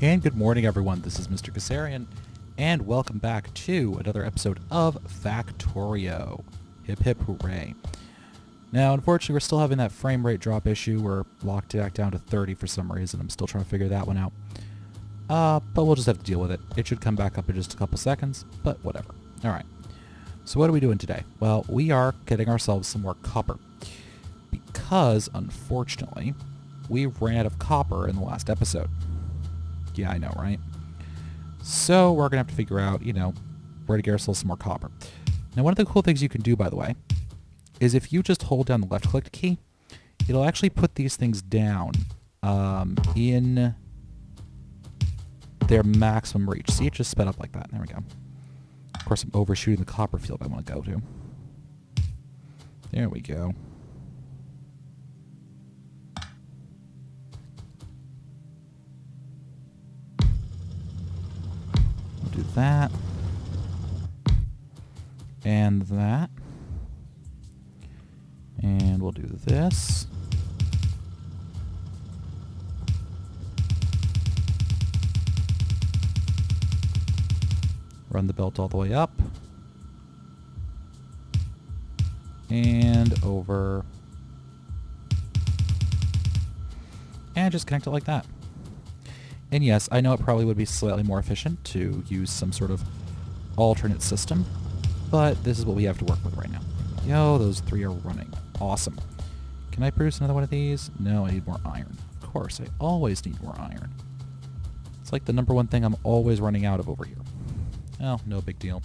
And good morning, everyone. This is Mr. Kasarian, and welcome back to another episode of Factorio. Hip hip hooray. Now, unfortunately, we're still having that frame rate drop issue. We're locked back down to 30 for some reason. I'm still trying to figure that one out. But we'll just have to deal with it. It should come back up in just a couple seconds, but whatever. All right. So what are we doing today? Well, we are getting ourselves some more copper. Because, unfortunately, we ran out of copper in the last episode. Yeah, I know, right? So we're going to have to figure out, where to get ourselves some more copper. Now, one of the cool things you can do, by the way, is if you just hold down the left-click key, it'll actually put these things down in their maximum reach. See, it just sped up like that. There we go. Of course, I'm overshooting the copper field I want to go to. There we go. Do that, and that, and we'll do this. Run the belt all the way up, and over, and just connect it like that. And yes, I know it probably would be slightly more efficient to use some sort of alternate system, but this is what we have to work with right now. Yo, those three are running. Awesome. Can I produce another one of these? No, I need more iron. Of course, I always need more iron. It's like the number one thing I'm always running out of over here. Oh, no big deal.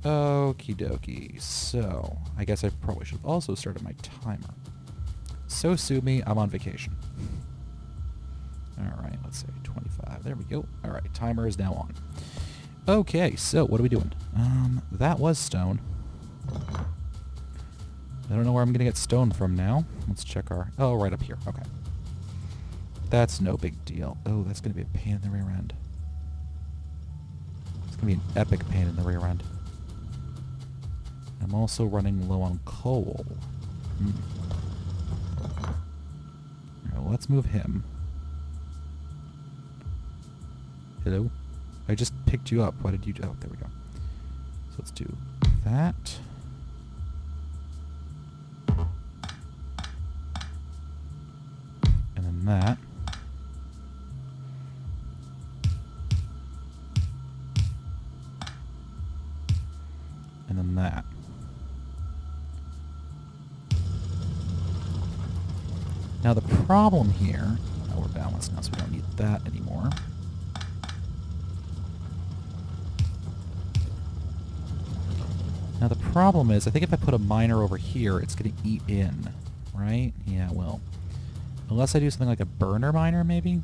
Okie dokie. So, I guess I probably should have also started my timer. So sue me, I'm on vacation. Alright, let's say 25. There we go. Alright, timer is now on. Okay, so what are we doing? That was stone. I don't know where I'm going to get stone from now. Let's check our... Oh, right up here. Okay. That's no big deal. Oh, that's going to be a pain in the rear end. It's going to be an epic pain in the rear end. I'm also running low on coal. Alright, let's move him. Hello? I just picked you up. What did you do? Oh, there we go. So let's do that. And then that. And then that. Now the problem here... Oh, we're balanced now, so we don't need that anymore. Now the problem is, I think if I put a miner over here, it's going to eat in, right? Yeah, it will. Unless I do something like a burner miner, maybe?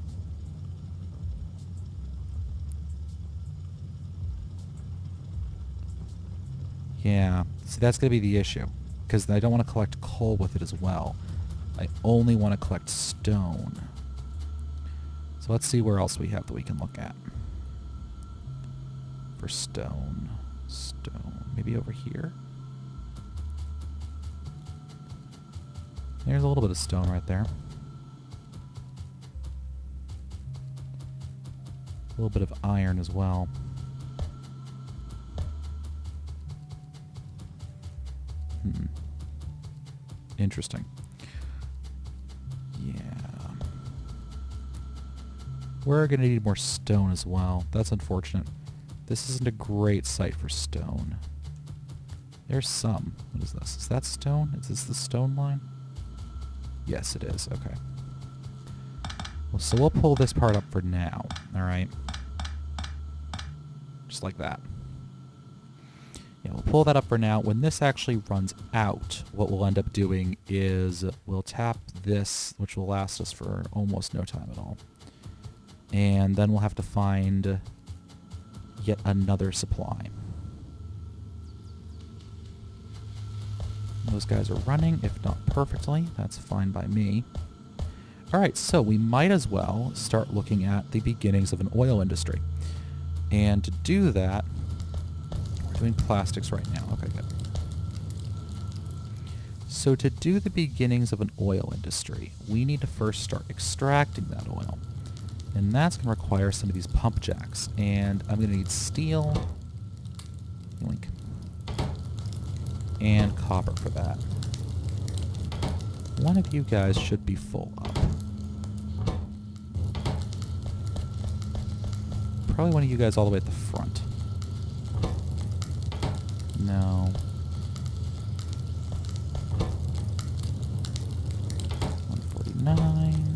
Yeah, see, that's going to be the issue. Because I don't want to collect coal with it as well. I only want to collect stone. So let's see where else we have that we can look at. For stone. Maybe over here. There's a little bit of stone right there. A little bit of iron as well. Interesting. Yeah. We're going to need more stone as well. That's unfortunate. This isn't a great site for stone. There's some. What is this? Is that stone? Is this the stone line? Yes, it is. Okay. Well, so we'll pull this part up for now. Alright? Just like that. Yeah, we'll pull that up for now. When this actually runs out, what we'll end up doing is we'll tap this, which will last us for almost no time at all. And then we'll have to find yet another supply. Those guys are running, if not perfectly. That's fine by me. Alright, so we might as well start looking at the beginnings of an oil industry. And to do that, we're doing plastics right now. Okay, good. So to do the beginnings of an oil industry, we need to first start extracting that oil. And that's going to require some of these pump jacks. And I'm going to need steel, yoink, and copper for that. One of you guys should be full up. Probably one of you guys all the way at the front. No. 149.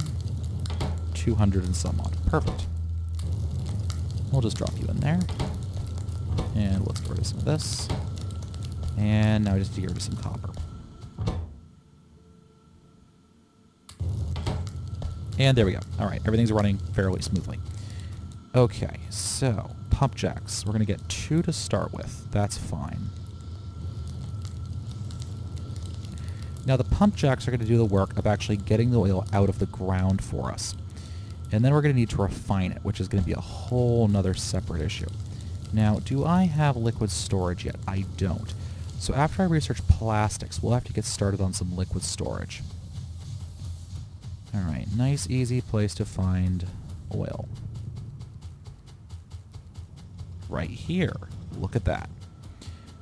200 and some odd. Perfect. We'll just drop you in there. And let's get rid of some of this. And now we just need to get rid of some copper. And there we go. Alright, everything's running fairly smoothly. Okay, so pump jacks. We're going to get 2 to start with. That's fine. Now the pump jacks are going to do the work of actually getting the oil out of the ground for us. And then we're going to need to refine it, which is going to be a whole nother separate issue. Now, do I have liquid storage yet? I don't. So after I research plastics, we'll have to get started on some liquid storage. Alright, nice easy place to find oil. Right here. Look at that.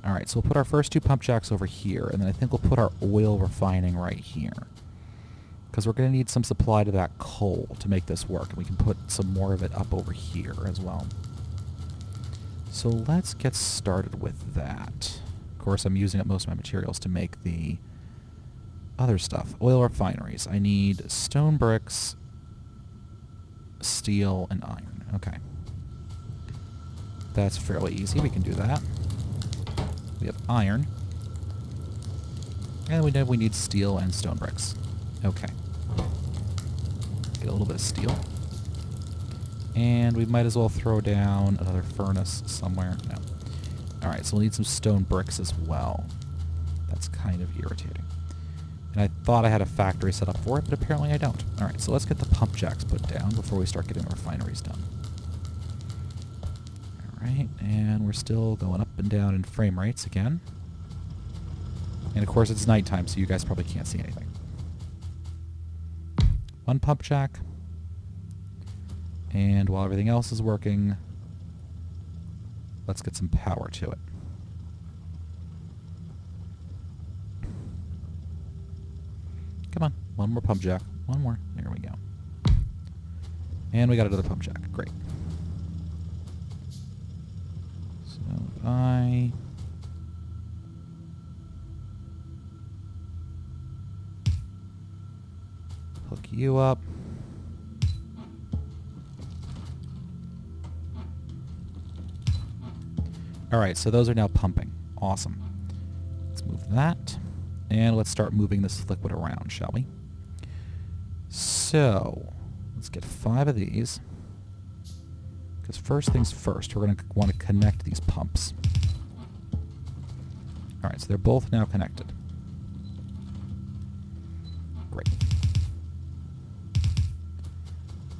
Alright, so we'll put our first 2 pump jacks over here, and then I think we'll put our oil refining right here. Because we're going to need some supply to that coal to make this work, and we can put some more of it up over here as well. So let's get started with that. Of course, I'm using up most of my materials to make the other stuff. Oil refineries. I need stone bricks, steel, and iron. Okay. That's fairly easy. We can do that. We have iron. And we know we need steel and stone bricks. Okay. Get a little bit of steel. And we might as well throw down another furnace somewhere. No. Alright, so we'll need some stone bricks as well. That's kind of irritating. And I thought I had a factory set up for it, but apparently I don't. Alright, so let's get the pump jacks put down before we start getting the refineries done. Alright, and we're still going up and down in frame rates again. And of course it's nighttime, so you guys probably can't see anything. 1 pump jack. And while everything else is working, let's get some power to it. Come on, 1 more pump jack. 1 more. There we go. And we got another pump jack. Great. So if I hook you up. Alright, so those are now pumping. Awesome. Let's move that. And let's start moving this liquid around, shall we? So, let's get 5 of these. Because first things first, we're going to want to connect these pumps. Alright, so they're both now connected. Great.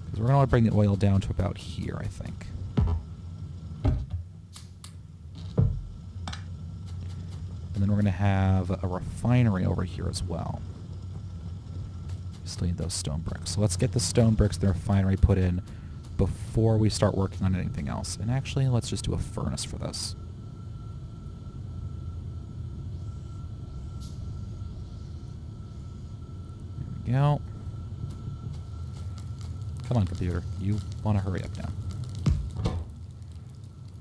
Because we're going to want to bring the oil down to about here, I think. And then we're going to have a refinery over here as well. Still need those stone bricks. So let's get the stone bricks, the refinery put in before we start working on anything else. And actually, let's just do a furnace for this. There we go. Come on, computer. You want to hurry up now.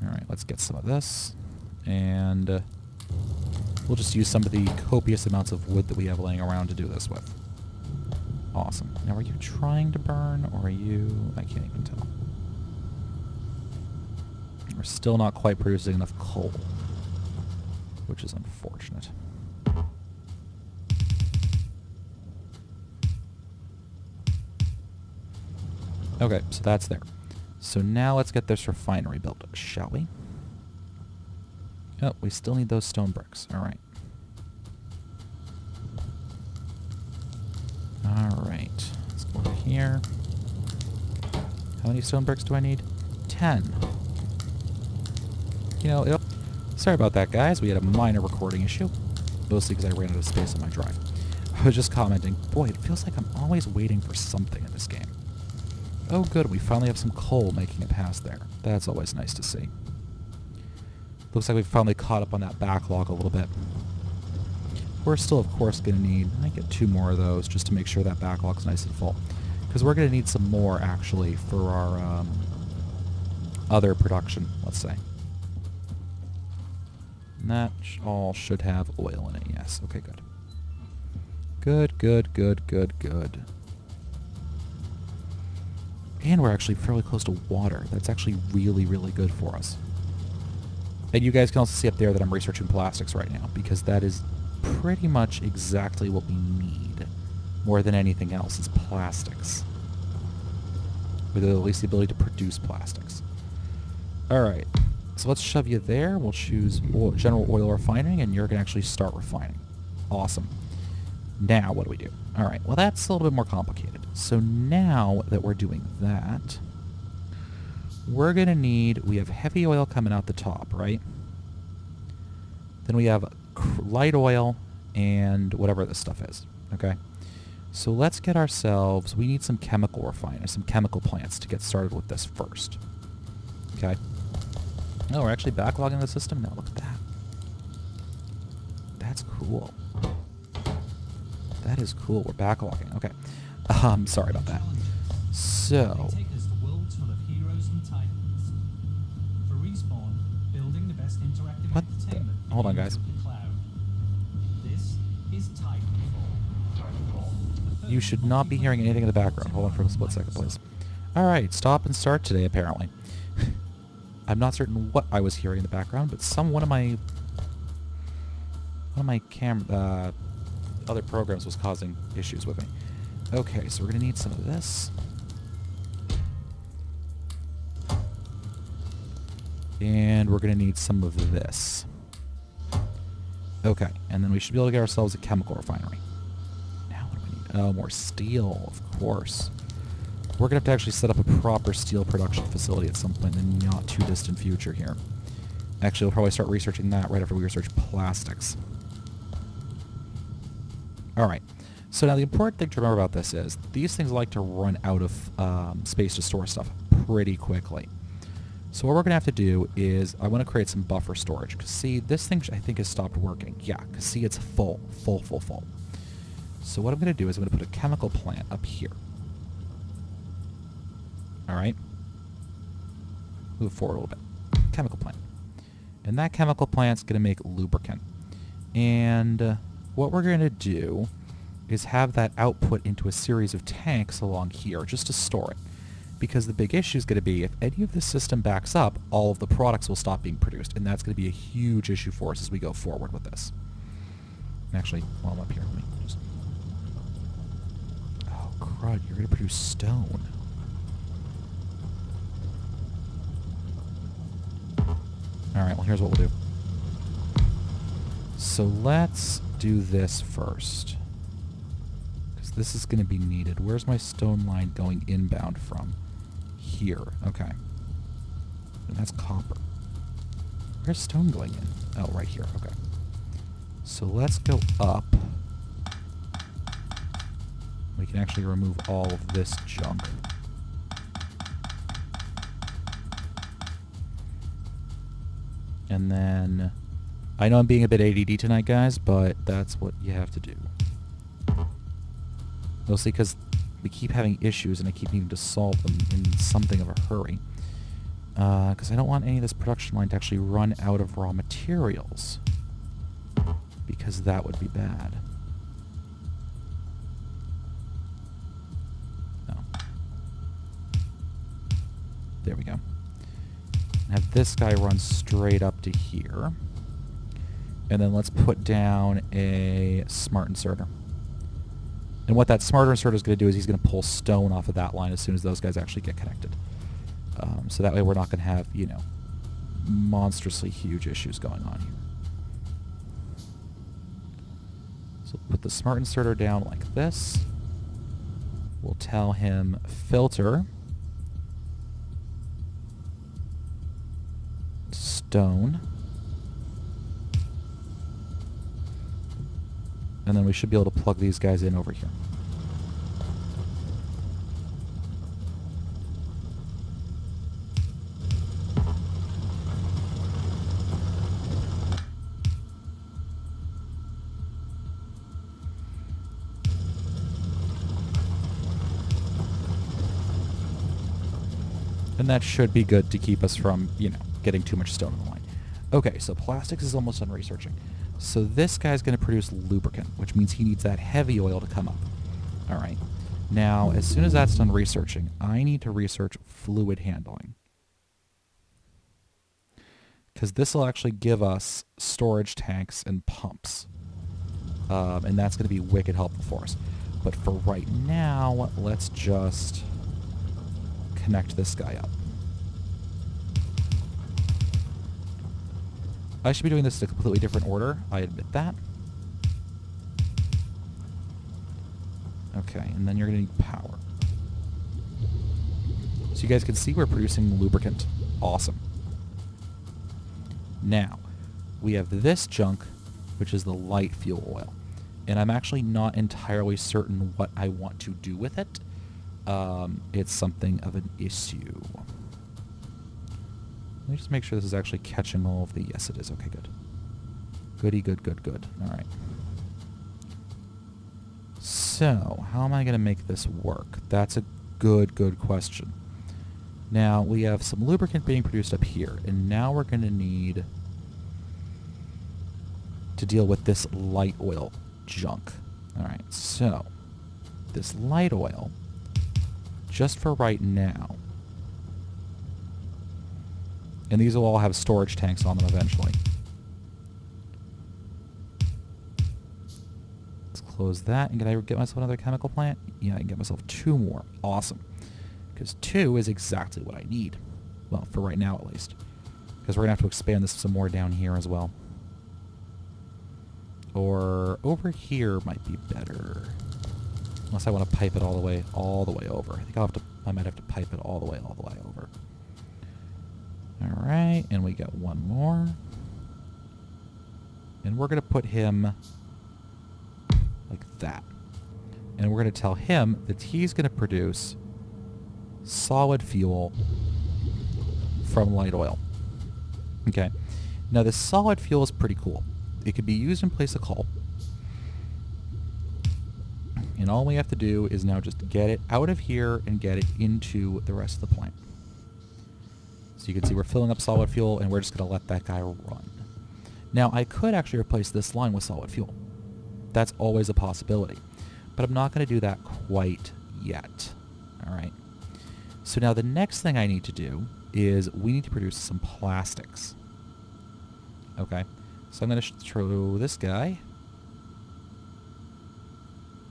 Alright, let's get some of this. And we'll just use some of the copious amounts of wood that we have laying around to do this with. Awesome. Now, are you trying to burn, or are you... I can't even tell. We're still not quite producing enough coal, which is unfortunate. Okay, so that's there. So now let's get this refinery built, shall we? Oh, we still need those stone bricks. Alright. Alright. Let's go over here. How many stone bricks do I need? 10. You know, sorry about that, guys. We had a minor recording issue. Mostly because I ran out of space on my drive. I was just commenting, boy, it feels like I'm always waiting for something in this game. Oh good, we finally have some coal making it past there. That's always nice to see. Looks like we've finally caught up on that backlog a little bit. We're still, of course, going to need, I get 2 more of those just to make sure that backlog's nice and full. Because we're going to need some more, actually, for our other production, let's say. And that all should have oil in it, yes. Okay, good. Good, good, good, good, good. And we're actually fairly close to water. That's actually really, really good for us. And you guys can also see up there that I'm researching plastics right now, because that is pretty much exactly what we need. More than anything else is plastics. With at least the ability to produce plastics. Alright, so let's shove you there. We'll choose general oil refining, and you're going to actually start refining. Awesome. Now, what do we do? Alright, well that's a little bit more complicated. So now that we're doing that, we're going to need, we have heavy oil coming out the top, right? Then we have light oil and whatever this stuff is, okay? So let's get ourselves, we need some chemical refiners, some chemical plants to get started with this first. Okay? Oh, we're actually backlogging the system now. Look at that. That's cool. That is cool. We're backlogging. Okay. Sorry about that. So... What the? Hold on, guys. You should not be hearing anything in the background. Hold on for a split second, please. Alright, stop and start today, apparently. I'm not certain what I was hearing in the background, but one of my other programs was causing issues with me. Okay, so we're going to need some of this. And we're going to need some of this. Okay, and then we should be able to get ourselves a chemical refinery. Now what do we need? Oh, more steel, of course. We're going to have to actually set up a proper steel production facility at some point in the not too distant future here. Actually, we'll probably start researching that right after we research plastics. Alright, so now the important thing to remember about this is these things like to run out of space to store stuff pretty quickly. So what we're going to have to do is I want to create some buffer storage. Because see, this thing I think has stopped working. Yeah, because see, it's full. So what I'm going to do is I'm going to put a chemical plant up here. Alright? Move forward a little bit. Chemical plant. And that chemical plant's going to make lubricant. And what we're going to do is have that output into a series of tanks along here just to store it. Because the big issue is going to be if any of this system backs up, all of the products will stop being produced. And that's going to be a huge issue for us as we go forward with this. And actually, while I'm up here, let me just... Oh, crud, you're going to produce stone. Alright, well here's what we'll do. So let's do this first. Because this is going to be needed. Where's my stone line going inbound from? Here. Okay. And that's copper. Where's stone going in? Oh, right here. Okay. So let's go up. We can actually remove all of this junk. And then... I know I'm being a bit ADD tonight, guys, but that's what you have to do. Mostly because we keep having issues and I keep needing to solve them in something of a hurry. Because I don't want any of this production line to actually run out of raw materials. Because that would be bad. No. There we go. Have this guy run straight up to here. And then let's put down a smart inserter. And what that smart inserter is going to do is he's going to pull stone off of that line as soon as those guys actually get connected. So that way we're not going to have, you know, monstrously huge issues going on here. So put the smart inserter down like this. We'll tell him filter stone. And then we should be able to plug these guys in over here. And that should be good to keep us from, getting too much stone on the line. Okay, so plastics is almost done researching. So this guy's going to produce lubricant, which means he needs that heavy oil to come up. All right. Now, as soon as that's done researching, I need to research fluid handling. Because this will actually give us storage tanks and pumps. And that's going to be wicked helpful for us. But for right now, let's just connect this guy up. I should be doing this in a completely different order. I admit that. Okay, and then you're going to need power. So you guys can see we're producing lubricant. Awesome. Now, we have this junk, which is the light fuel oil. And I'm actually not entirely certain what I want to do with it. It's something of an issue. Let me just make sure this is actually catching all of the... Yes, it is. Okay, good. Goody, good, good, good. All right. So, how am I going to make this work? That's a good question. Now, we have some lubricant being produced up here, and now we're going to need to deal with this light oil junk. All right, so this light oil, just for right now, and these will all have storage tanks on them eventually. Let's close that, and can I get myself another chemical plant? Yeah, I can get myself 2 more. Awesome. Because 2 is exactly what I need. Well, for right now at least. Because we're going to have to expand this some more down here as well. Or over here might be better. Unless I want to pipe it all the way over. I think I might have to pipe it all the way over. Alright, and we got 1 more. And we're going to put him like that. And we're going to tell him that he's going to produce solid fuel from light oil. Okay. Now this solid fuel is pretty cool. It can be used in place of coal. And all we have to do is now just get it out of here and get it into the rest of the plant. So you can see we're filling up solid fuel and we're just going to let that guy run. Now I could actually replace this line with solid fuel. That's always a possibility. But I'm not going to do that quite yet. Alright. So now the next thing I need to do is we need to produce some plastics. Okay. So I'm going to throw this guy.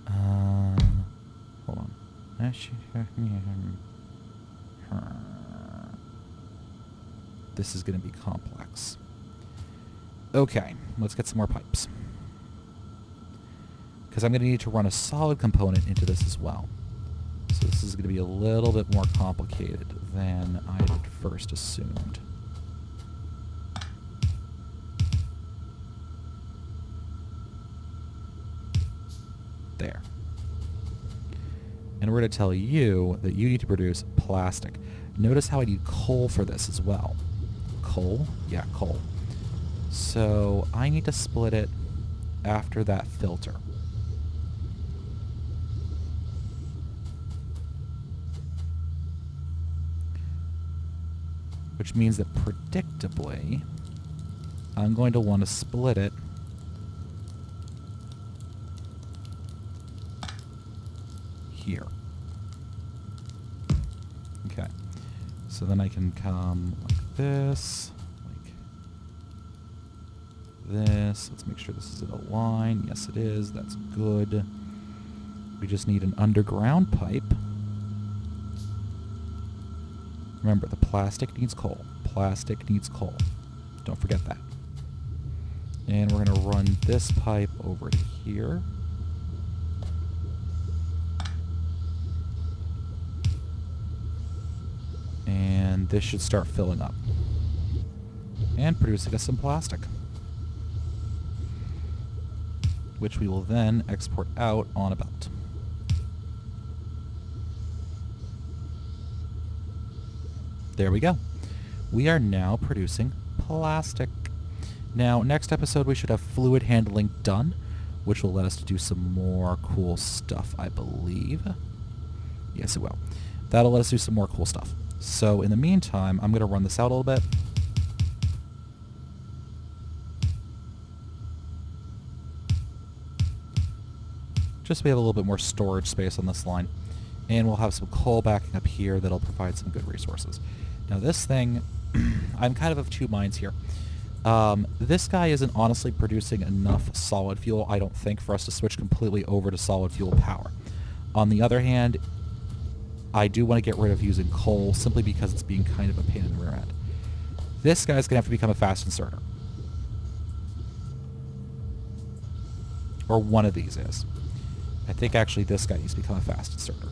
Hold on. This is going to be complex. Okay, let's get some more pipes. Because I'm going to need to run a solid component into this as well. So this is going to be a little bit more complicated than I had first assumed. There. And we're going to tell you that you need to produce plastic. Notice how I need coal for this as well. Coal? Yeah, coal. So I need to split it after that filter. Which means that predictably, I'm going to want to split it here. Okay. So then I can come like this, like this. Let's make sure this is in a line. Yes, it is. That's good. We just need an underground pipe. Remember, the plastic needs coal. Plastic needs coal. Don't forget that. And we're going to run this pipe over to here. And this should start filling up. And producing us some plastic. Which we will then export out on a belt. There we go. We are now producing plastic. Now, next episode we should have fluid handling done, which will let us do some more cool stuff, I believe. Yes, it will. That'll let us do some more cool stuff. So in the meantime, I'm going to run this out a little bit. Just so we have a little bit more storage space on this line. And we'll have some coal backing up here that'll provide some good resources. Now this thing, I'm kind of two minds here. This guy isn't honestly producing enough solid fuel, I don't think, for us to switch completely over to solid fuel power. On the other hand, I do want to get rid of using coal simply because it's being kind of a pain in the rear end. This guy's going to have to become a fast inserter. Or one of these is. I think actually this guy needs to become a fast inserter.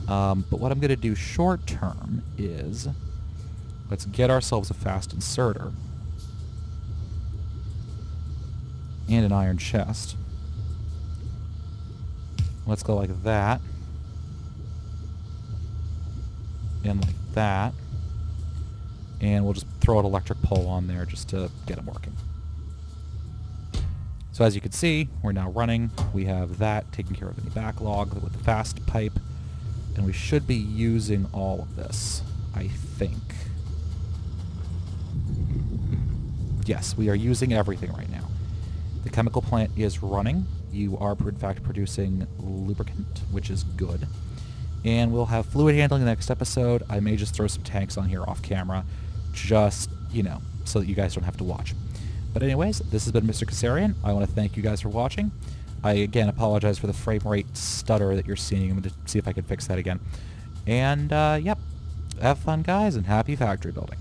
But what I'm going to do short term is, let's get ourselves a fast inserter and an iron chest. Let's go like that. And like that. And we'll just throw an electric pole on there just to get them working. So as you can see, we're now running. We have that taking care of any backlog with the fast pipe. And we should be using all of this, I think. Yes, we are using everything right now. The chemical plant is running. You are, in fact, producing lubricant, which is good. And we'll have fluid handling in the next episode. I may just throw some tanks on here off camera, just, you know, so that you guys don't have to watch. But anyways, this has been Mr. Kasarian. I want to thank you guys for watching. I, again, apologize for the frame rate stutter that you're seeing. I'm going to see if I can fix that again. And, yep, have fun, guys, and happy factory building.